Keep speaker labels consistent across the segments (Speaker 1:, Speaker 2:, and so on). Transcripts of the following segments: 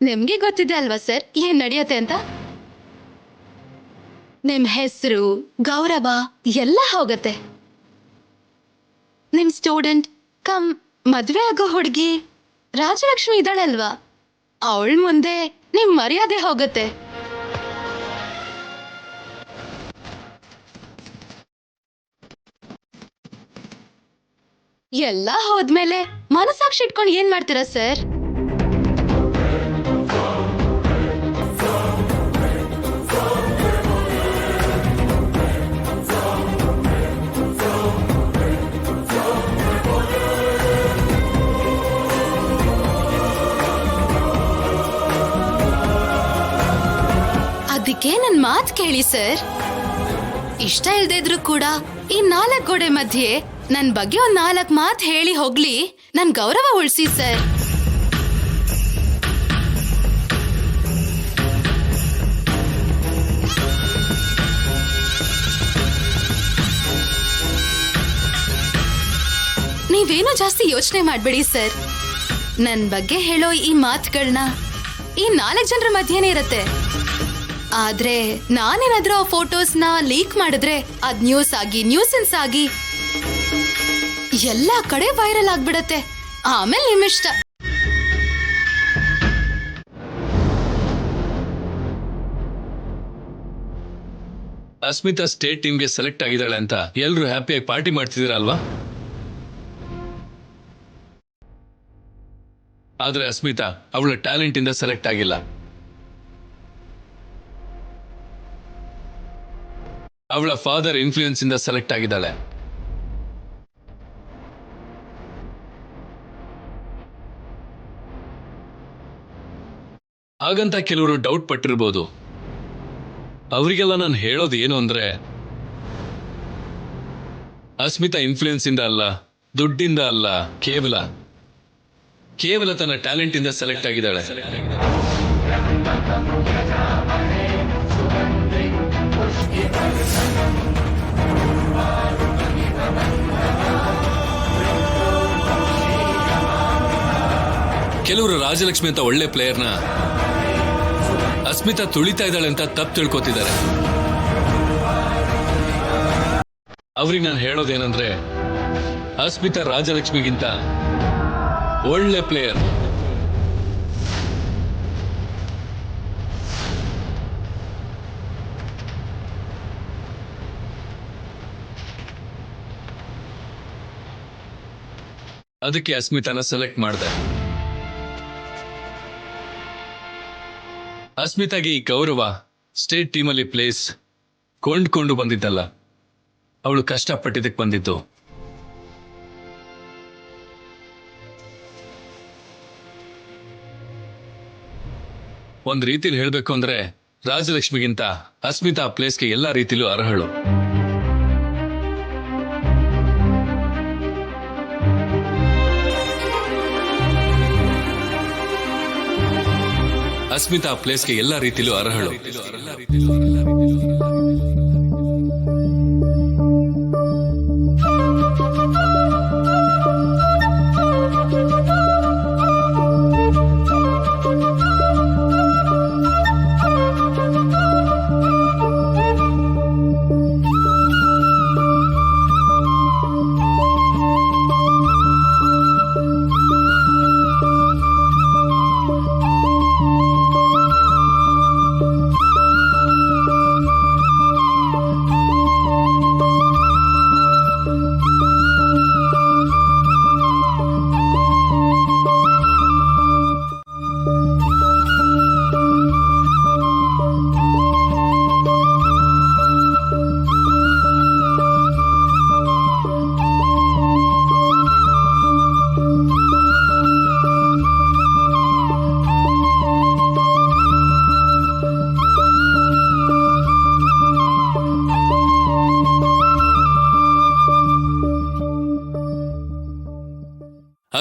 Speaker 1: ನಿಮ್ಗೆ ಗೊತ್ತಿದೆ ಅಲ್ವಾ ಸರ್ ಏನ್ ನಡೆಯುತ್ತೆ ಅಂತ? ನಿಮ್ ಹೆಸರು, ಗೌರವ ಎಲ್ಲ ಹೋಗತ್ತೆ. ನಿಮ್ ಸ್ಟೂಡೆಂಟ್ ಕಮ್ ಮದ್ವೆ ಆಗೋ ಹುಡುಗಿ ರಾಜಲಕ್ಷ್ಮಿ ಇದ್ದಾಳಲ್ವಾ, ಅವಳ ಮುಂದೆ ನಿಮ್ ಮರ್ಯಾದೆ ಹೋಗತ್ತೆ. ಎಲ್ಲ ಹೋದ್ಮೇಲೆ ಮನಸಾಕ್ಷಿ ಇಟ್ಕೊಂಡು ಏನ್ ಮಾಡ್ತೀರಾ ಸರ್? ಅದಕ್ಕೆ ನನ್ ಮಾತ್ ಕೇಳಿ ಸರ್. ಇಷ್ಟ ಇಲ್ದೇ ಇದ್ರು ಕೂಡ ಈ 4 ಗೋಡೆ ಮಧ್ಯೆ ನನ್ ಬಗ್ಗೆ ಒಂದ್ 4 ಮಾತ್ ಹೇಳಿ ಹೋಗ್ಲಿ, ನನ್ ಗೌರವ ಉಳಿಸಿ ಸರ್. ನೀವೇನು ಜಾಸ್ತಿ ಯೋಚನೆ ಮಾಡ್ಬೇಡಿ ಸರ್. ನನ್ ಬಗ್ಗೆ ಹೇಳೋ ಈ ಮಾತುಗಳನ್ನ ಈ 4 ಜನರ ಮಧ್ಯೆನೇ ಇರತ್ತೆ. ಆದ್ರೆ ನಾನೇನಾದ್ರೂ ಆ ಫೋಟೋಸ್ನ ಲೀಕ್ ಮಾಡಿದ್ರೆ ಅದ್ ನ್ಯೂಸ್ ಆಗಿ ನ್ಯೂಸೆನ್ಸ್ ಆಗಿ ಎಲ್ಲಾ ಕಡೆ ವೈರಲ್ ಆಗ್ಬಿಡತ್ತೆ. ಆಮೇಲೆ ನಿಮ್ಮಿಷ್ಟ.
Speaker 2: ಅಸ್ಮಿತಾ ಸ್ಟೇಟ್ ಟೀಮ್ಗೆ ಸೆಲೆಕ್ಟ್ ಆಗಿದ್ದಾಳೆ ಅಂತ ಎಲ್ರು ಹ್ಯಾಪಿಯಾಗಿ ಪಾರ್ಟಿ ಮಾಡ್ತಿದ್ದೀರಾ ಅಲ್ವಾ? ಆದ್ರೆ ಅಸ್ಮಿತಾ ಅವಳ ಟ್ಯಾಲೆಂಟ್ ಇಂದ ಸೆಲೆಕ್ಟ್ ಆಗಿಲ್ಲ. ಅವಳ ಫಾದರ್ ಇನ್ಫ್ಲೂಯೆನ್ಸ್ ಇಂದ ಸೆಲೆಕ್ಟ್ ಆಗಿದ್ದಾಳೆ. ಹಾಗಂತ ಕೆಲವರು ಡೌಟ್ ಪಟ್ಟಿರ್ಬೋದು. ಅವರಿಗೆಲ್ಲ ನಾನು ಹೇಳೋದು ಏನು ಅಂದ್ರೆ, ಅಸ್ಮಿತಾ ಇನ್ಫ್ಲೂಯೆನ್ಸ್ ಇಂದ ಅಲ್ಲ, ದುಡ್ಡಿಂದ ಅಲ್ಲ, ಕೇವಲ ತನ್ನ ಟ್ಯಾಲೆಂಟ್ ಇಂದ ಸೆಲೆಕ್ಟ್ ಆಗಿದ್ದಾಳೆ. ಕೆಲವರು ರಾಜಲಕ್ಷ್ಮಿ ಅಂತ ಒಳ್ಳೆ ಪ್ಲೇಯರ್ನ ಅಸ್ಮಿತಾ ತುಳಿತಾ ಇದ್ದಾಳೆ ಅಂತ ತಪ್ಪು ತಿಳ್ಕೊತಿದ್ದಾರೆ. ಅವ್ರಿಗೆ ನಾನು ಹೇಳೋದೇನಂದ್ರೆ, ಅಸ್ಮಿತಾ ರಾಜಲಕ್ಷ್ಮಿಗಿಂತ ಒಳ್ಳೆ ಪ್ಲೇಯರ್. ಅದಕ್ಕೆ ಅಸ್ಮಿತಾನ ಸೆಲೆಕ್ಟ್ ಮಾಡಿದೆ. ಅಸ್ಮಿತಾಗೆ ಈ ಗೌರವ ಸ್ಟೇಟ್ ಟೀಮಲ್ಲಿ ಪ್ಲೇಸ್ ಕೊಂಡ್ಕೊಂಡು ಬಂದಿದ್ದಲ್ಲ, ಅವಳು ಕಷ್ಟಪಟ್ಟಿದ್ದಕ್ಕೆ ಬಂದಿದ್ದು. ಒಂದ್ ರೀತಿಲಿ ಹೇಳ್ಬೇಕು ಅಂದ್ರೆ, ರಾಜಲಕ್ಷ್ಮಿಗಿಂತ ಅಸ್ಮಿತಾ ಪ್ಲೇಸ್ಗೆ ಎಲ್ಲಾ ರೀತಿಲೂ ಅರ್ಹಳು. ಅಸ್ಮಿತಾ ಪ್ಲೇಸ್ಗೆ ಎಲ್ಲಾ ರೀತಿಲೂ ಅರ್ಹಳು.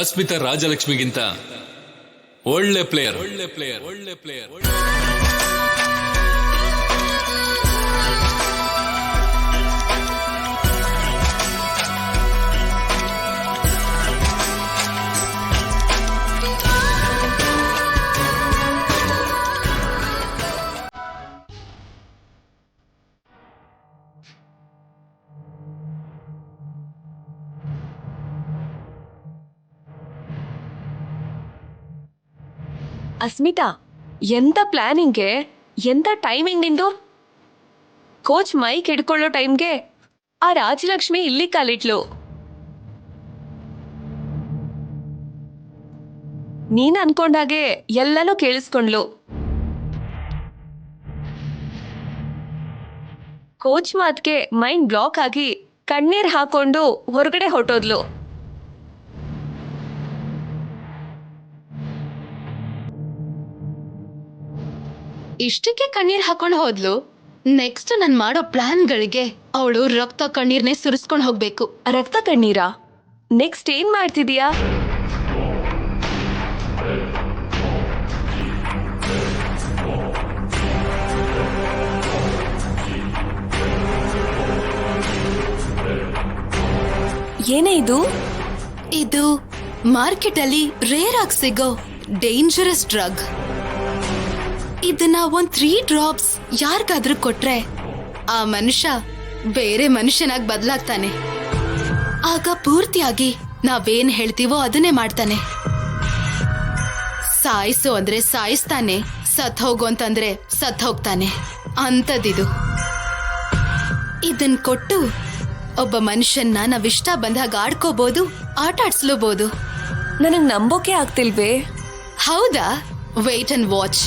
Speaker 2: ಅಸ್ಮಿತಾ ರಾಜಲಕ್ಷ್ಮಿಗಿಂತ ಒಳ್ಳೆ ಪ್ಲೇಯರ್.
Speaker 3: ಅಸ್ಮಿತಾ, ಎಂತ ಪ್ಲಾನಿಂಗ್ಗೆ, ಎಂತ ಟೈಮಿಂಗ್ ನಿಂದು? ಕೋಚ್ ಮೈಕ್ ಹಿಡ್ಕೊಳ್ಳೋ ಟೈಮ್ಗೆ ಆ ರಾಜಲಕ್ಷ್ಮಿ ಇಲ್ಲಿ ಕಾಲಿಟ್ಲು. ನೀನ್ ಅನ್ಕೊಂಡಾಗೆ ಎಲ್ಲನೂ ಕೇಳಿಸ್ಕೊಂಡ್ಲು. ಕೋಚ್ ಮಾತ್ಗೆ ಮೈಂಡ್ ಬ್ಲಾಕ್ ಆಗಿ ಕಣ್ಣೀರ್ ಹಾಕೊಂಡು ಹೊರಗಡೆ ಹೊರಟೋದ್ಲು.
Speaker 1: ಇಷ್ಟಕ್ಕೆ ಕಣ್ಣೀರ್ ಹಾಕೊಂಡು ಹೋದ್ಲು. ನೆಕ್ಸ್ಟ್ ನನ್ ಮಾಡೋ ಪ್ಲಾನ್ಗಳಿಗೆ ಅವಳು ರಕ್ತ ಕಣ್ಣೀರ್ನೇ ಸುರಿಸ್ಕೊಂಡು ಹೋಗ್ಬೇಕು.
Speaker 3: ರಕ್ತ ಕಣ್ಣೀರಾ? ನೆಕ್ಸ್ಟ್ ಏನ್ ಮಾಡ್ತಿದೀಯಾ? ಏನೇ ಇದು?
Speaker 1: ಇದು ಮಾರ್ಕೆಟ್ ಅಲ್ಲಿ ರೇರ್ ಆಗಿ ಸಿಗೋ ಡೇಂಜರಸ್ ಡ್ರಗ್. ಇದನ್ನ 3 ಡ್ರಾಪ್ಸ್ ಯಾರಿಗಾದ್ರೂ ಕೊಟ್ರೆ ಆ ಮನುಷ್ಯ ಬೇರೆ ಮನುಷ್ಯನಾಗಿ ಬದಲಾಗ್ತಾನೆ. ಆಗ ಪೂರ್ತಿಯಾಗಿ ನಾವೇನ್ ಹೇಳ್ತೀವೋ ಅದನ್ನೇ ಮಾಡ್ತಾನೆ. ಸಾಯಿಸು ಅಂದ್ರೆ ಸಾಯಿಸ್ತಾನೆ, ಸತ್ ಹೋಗು ಅಂತಂದ್ರೆ ಸತ್ ಹೋಗ್ತಾನೆ ಅಂತದಿದು. ಇದನ್ ಕೊಟ್ಟು ಒಬ್ಬ ಮನುಷ್ಯನ್ನ ನಾವಿಷ್ಟ ಬಂದಾಗ ಆಡ್ಕೋಬಹುದು, ಆಟ ಆಡ್ಸ್ಲೂಬಹುದು.
Speaker 3: ನನಗ್ ನಂಬೋಕೆ ಆಗ್ತಿಲ್ವೇ?
Speaker 1: ಹೌದಾ? Wait and watch.